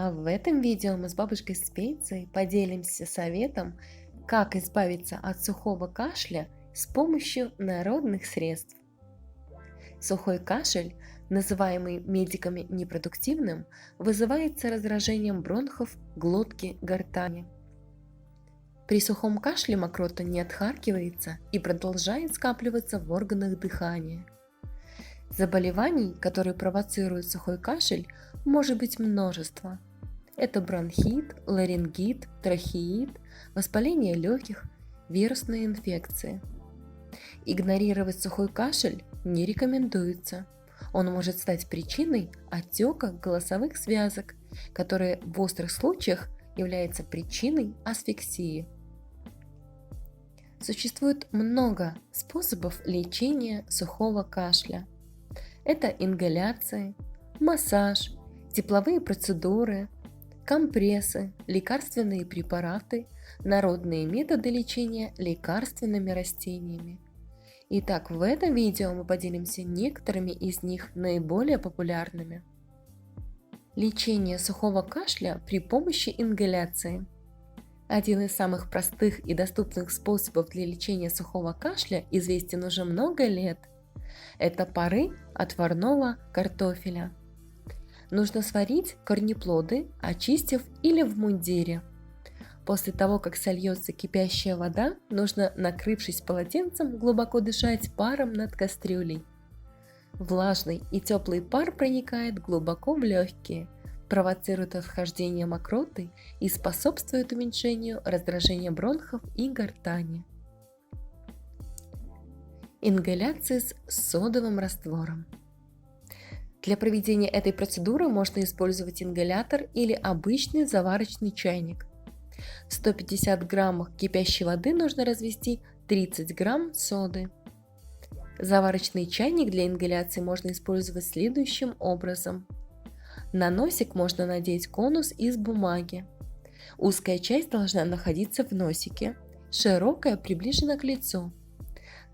А в этом видео мы с бабушкой Специей поделимся советом, как избавиться от сухого кашля с помощью народных средств. Сухой кашель, называемый медиками непродуктивным, вызывается раздражением бронхов, глотки, гортани. При сухом кашле мокрота не отхаркивается и продолжает скапливаться в органах дыхания. Заболеваний, которые провоцируют сухой кашель, может быть множество. Это бронхит, ларингит, трахеит, воспаление легких, вирусные инфекции. Игнорировать сухой кашель не рекомендуется. Он может стать причиной отека голосовых связок, которые в острых случаях является причиной асфиксии. Существует много способов лечения сухого кашля. Это ингаляции, массаж, тепловые процедуры, компрессы, лекарственные препараты, народные методы лечения лекарственными растениями. Итак, в этом видео мы поделимся некоторыми из них наиболее популярными. Лечение сухого кашля при помощи ингаляции. Один из самых простых и доступных способов для лечения сухого кашля известен уже много лет. Это пары отварного картофеля. Нужно сварить корнеплоды, очистив или в мундире. После того, как сольется кипящая вода, нужно, накрывшись полотенцем, глубоко дышать паром над кастрюлей. Влажный и теплый пар проникает глубоко в легкие, провоцирует отхождение мокроты и способствует уменьшению раздражения бронхов и гортани. Ингаляции с содовым раствором. Для проведения этой процедуры можно использовать ингалятор или обычный заварочный чайник. В 150 граммах кипящей воды нужно развести 30 грамм соды. Заварочный чайник для ингаляции можно использовать следующим образом. На носик можно надеть конус из бумаги. Узкая часть должна находиться в носике, широкая приближена к лицу.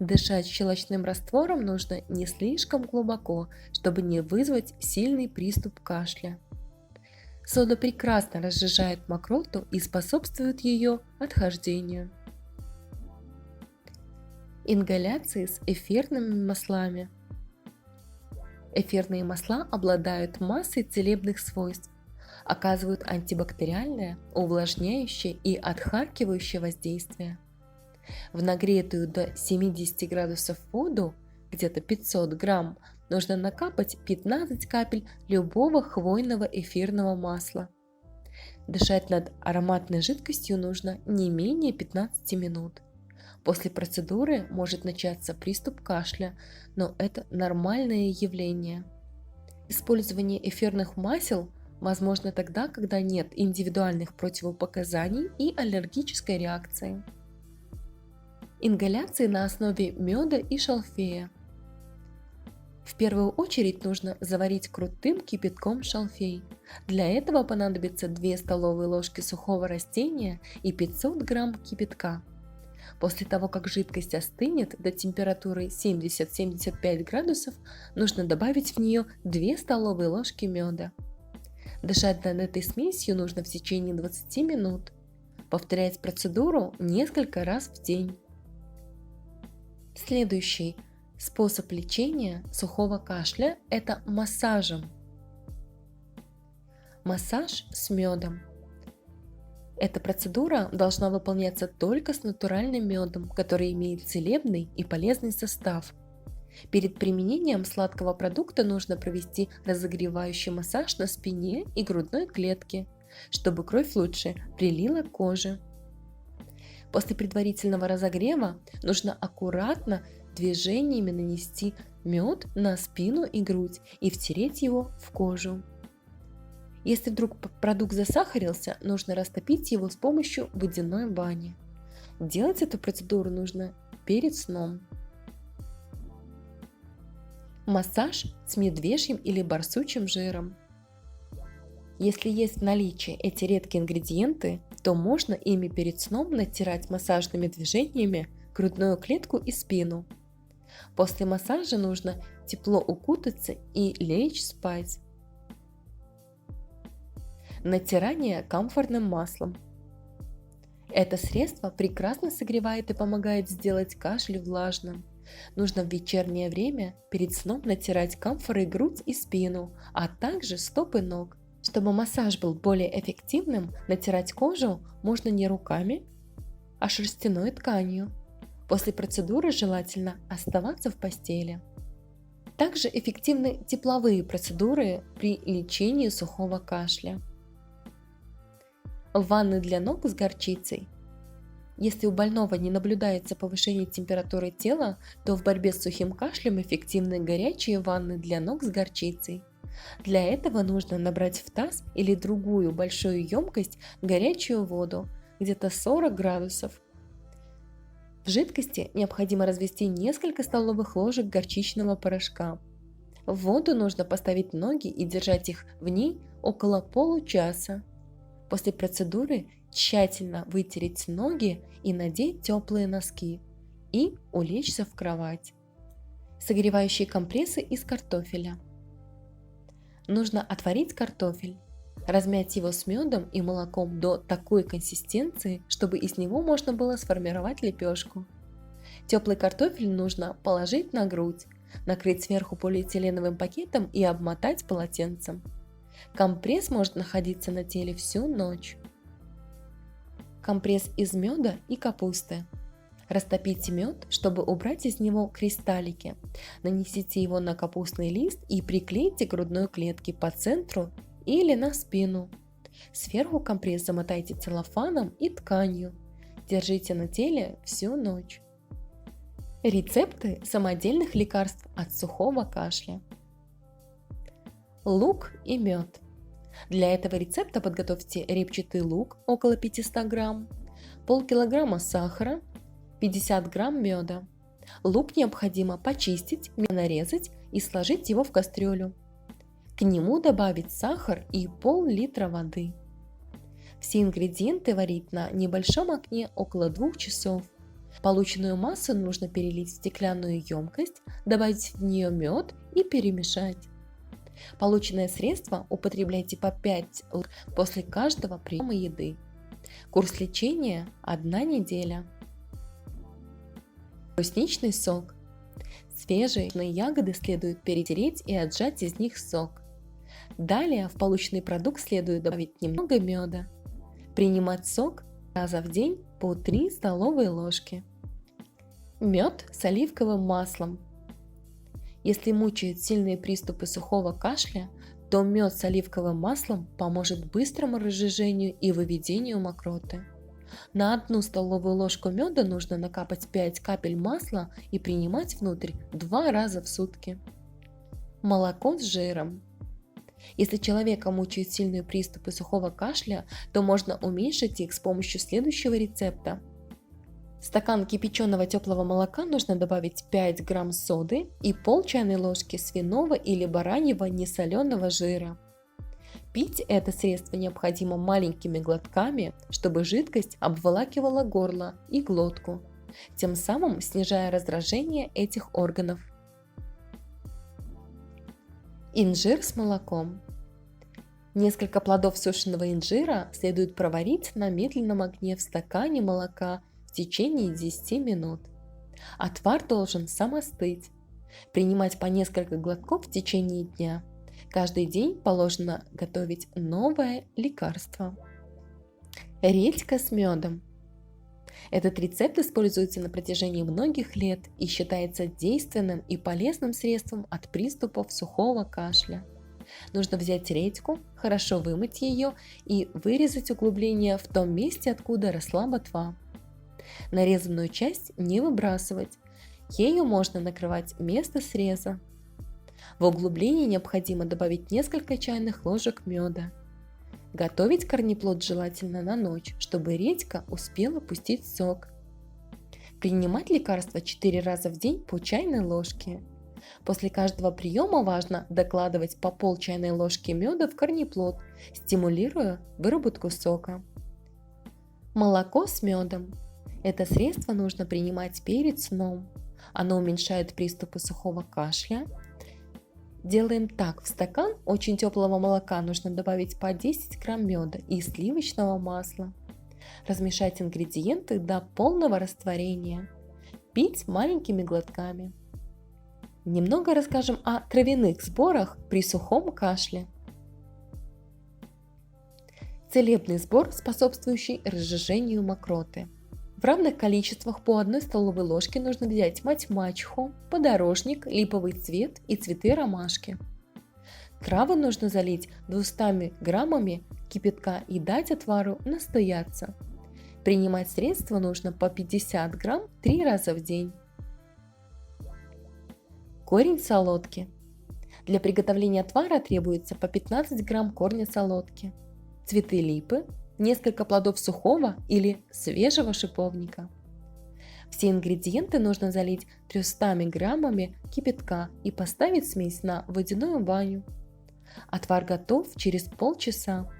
Дышать щелочным раствором нужно не слишком глубоко, чтобы не вызвать сильный приступ кашля. Сода прекрасно разжижает мокроту и способствует ее отхождению. Ингаляции с эфирными маслами. Эфирные масла обладают массой целебных свойств, оказывают антибактериальное, увлажняющее и отхаркивающее воздействие. В нагретую до 70 градусов воду, где-то 500 грамм, нужно накапать 15 капель любого хвойного эфирного масла. Дышать над ароматной жидкостью нужно не менее 15 минут. После процедуры может начаться приступ кашля, но это нормальное явление. Использование эфирных масел возможно тогда, когда нет индивидуальных противопоказаний и аллергической реакции. Ингаляции на основе меда и шалфея. В первую очередь нужно заварить крутым кипятком шалфей. Для этого понадобится 2 столовые ложки сухого растения и 500 грамм кипятка. После того, как жидкость остынет до температуры 70-75 градусов, нужно добавить в нее 2 столовые ложки меда. Дышать над этой смесью нужно в течение 20 минут. Повторять процедуру несколько раз в день. Следующий способ лечения сухого кашля – это массажем. Массаж с медом. Эта процедура должна выполняться только с натуральным медом, который имеет целебный и полезный состав. Перед применением сладкого продукта нужно провести разогревающий массаж на спине и грудной клетке, чтобы кровь лучше прилила к коже. После предварительного разогрева нужно аккуратно движениями нанести мед на спину и грудь и втереть его в кожу. Если вдруг продукт засахарился, нужно растопить его с помощью водяной бани. Делать эту процедуру нужно перед сном. Массаж с медвежьим или барсучьим жиром. Если есть в наличии эти редкие ингредиенты, то можно ими перед сном натирать массажными движениями грудную клетку и спину. После массажа нужно тепло укутаться и лечь спать. Натирание камфорным маслом. Это средство прекрасно согревает и помогает сделать кашель влажным. Нужно в вечернее время перед сном натирать камфорой грудь и спину, а также стопы ног. Чтобы массаж был более эффективным, натирать кожу можно не руками, а шерстяной тканью. После процедуры желательно оставаться в постели. Также эффективны тепловые процедуры при лечении сухого кашля. Ванны для ног с горчицей. Если у больного не наблюдается повышение температуры тела, то в борьбе с сухим кашлем эффективны горячие ванны для ног с горчицей. Для этого нужно набрать в таз или другую большую емкость горячую воду, где-то 40 градусов. В жидкости необходимо развести несколько столовых ложек горчичного порошка. В воду нужно поставить ноги и держать их в ней около получаса. После процедуры тщательно вытереть ноги и надеть теплые носки и улечься в кровать. Согревающие компрессы из картофеля. Нужно отварить картофель, размять его с медом и молоком до такой консистенции, чтобы из него можно было сформировать лепешку. Теплый картофель нужно положить на грудь, накрыть сверху полиэтиленовым пакетом и обмотать полотенцем. Компресс может находиться на теле всю ночь. Компресс из меда и капусты. Растопите мед, чтобы убрать из него кристаллики. Нанесите его на капустный лист и приклейте к грудной клетке по центру или на спину. Сверху компресс замотайте целлофаном и тканью. Держите на теле всю ночь. Рецепты самодельных лекарств от сухого кашля. Лук и мед. Для этого рецепта подготовьте репчатый лук около 500 грамм, полкилограмма сахара, 50 грамм меда. Лук необходимо почистить, нарезать и сложить его в кастрюлю. К нему добавить сахар и пол-литра воды. Все ингредиенты варить на небольшом огне около 2 часов. Полученную массу нужно перелить в стеклянную емкость, добавить в нее мед и перемешать. Полученное средство употребляйте по 5 после каждого приема еды. Курс лечения – 1 неделя. Брусничный сок. Свежие ягоды следует перетереть и отжать из них сок. Далее в полученный продукт следует добавить немного меда. Принимать сок раза в день по 3 столовые ложки. Мед с оливковым маслом. Если мучают сильные приступы сухого кашля, то мед с оливковым маслом поможет быстрому разжижению и выведению мокроты. На 1 столовую ложку меда нужно накапать 5 капель масла и принимать внутрь 2 раза в сутки. Молоко с жиром. Если человека мучают сильные приступы сухого кашля, то можно уменьшить их с помощью следующего рецепта. В стакан кипяченого теплого молока нужно добавить 5 грамм соды и пол чайной ложки свиного или бараньего несоленого жира. Пить это средство необходимо маленькими глотками, чтобы жидкость обволакивала горло и глотку, тем самым снижая раздражение этих органов. Инжир с молоком. Несколько плодов сушеного инжира следует проварить на медленном огне в стакане молока в течение 10 минут. Отвар должен сам остыть. Принимать по несколько глотков в течение дня. Каждый день положено готовить новое лекарство. Редька с медом. Этот рецепт используется на протяжении многих лет и считается действенным и полезным средством от приступов сухого кашля. Нужно взять редьку, хорошо вымыть ее и вырезать углубление в том месте, откуда росла ботва. Нарезанную часть не выбрасывать, ею можно накрывать место среза. В углубление необходимо добавить несколько чайных ложек меда. Готовить корнеплод желательно на ночь, чтобы редька успела пустить сок. Принимать лекарство 4 раза в день по чайной ложке. После каждого приема важно докладывать по пол чайной ложки меда в корнеплод, стимулируя выработку сока. Молоко с медом. Это средство нужно принимать перед сном. Оно уменьшает приступы сухого кашля, Делаем так. В стакан очень теплого молока нужно добавить по 10 грамм меда и сливочного масла. Размешать ингредиенты до полного растворения. Пить маленькими глотками. Немного расскажем о травяных сборах при сухом кашле. Целебный сбор, способствующий разжижению мокроты. В равных количествах по 1 столовой ложке нужно взять мать-мачеху, подорожник, липовый цвет и цветы ромашки. Травы нужно залить 200 граммами кипятка и дать отвару настояться. Принимать средства нужно по 50 грамм 3 раза в день. Корень солодки. Для приготовления отвара требуется по 15 грамм корня солодки, цветы липы, несколько плодов сухого или свежего шиповника. Все ингредиенты нужно залить 300 граммами кипятка и поставить смесь на водяную баню. Отвар готов через полчаса.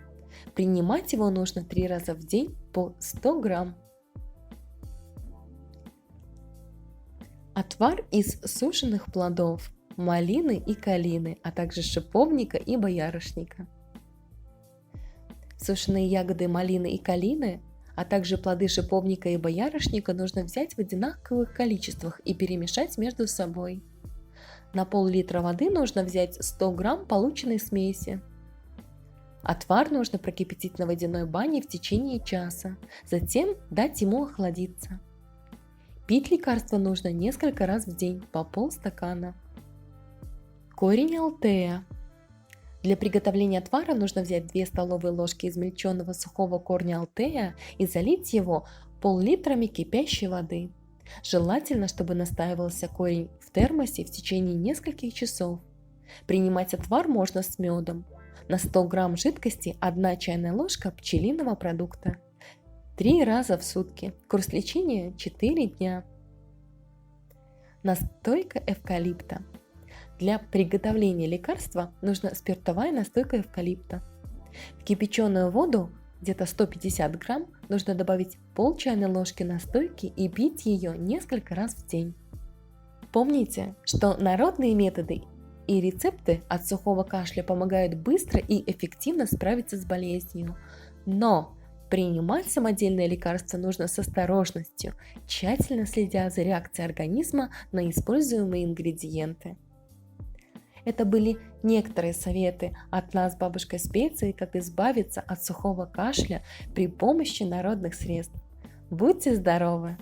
Принимать его нужно 3 раза в день по 100 грамм. Отвар из сушеных плодов малины и калины, а также шиповника и боярышника. Сушеные ягоды малины и калины, а также плоды шиповника и боярышника нужно взять в одинаковых количествах и перемешать между собой. На пол-литра воды нужно взять 100 грамм полученной смеси. Отвар нужно прокипятить на водяной бане в течение часа, затем дать ему охладиться. Пить лекарство нужно несколько раз в день, по полстакана. Корень алтея. Для приготовления отвара нужно взять 2 столовые ложки измельченного сухого корня алтея и залить его пол-литрами кипящей воды. Желательно, чтобы настаивался корень в термосе в течение нескольких часов. Принимать отвар можно с медом. На 100 грамм жидкости 1 чайная ложка пчелиного продукта. 3 раза в сутки. Курс лечения 4 дня. Настойка эвкалипта. Для приготовления лекарства нужна спиртовая настойка эвкалипта. В кипяченую воду, где-то 150 грамм, нужно добавить пол чайной ложки настойки и пить ее несколько раз в день. Помните, что народные методы и рецепты от сухого кашля помогают быстро и эффективно справиться с болезнью. Но принимать самодельное лекарство нужно с осторожностью, тщательно следя за реакцией организма на используемые ингредиенты. Это были некоторые советы от нас, бабушкой Специи, как избавиться от сухого кашля при помощи народных средств. Будьте здоровы!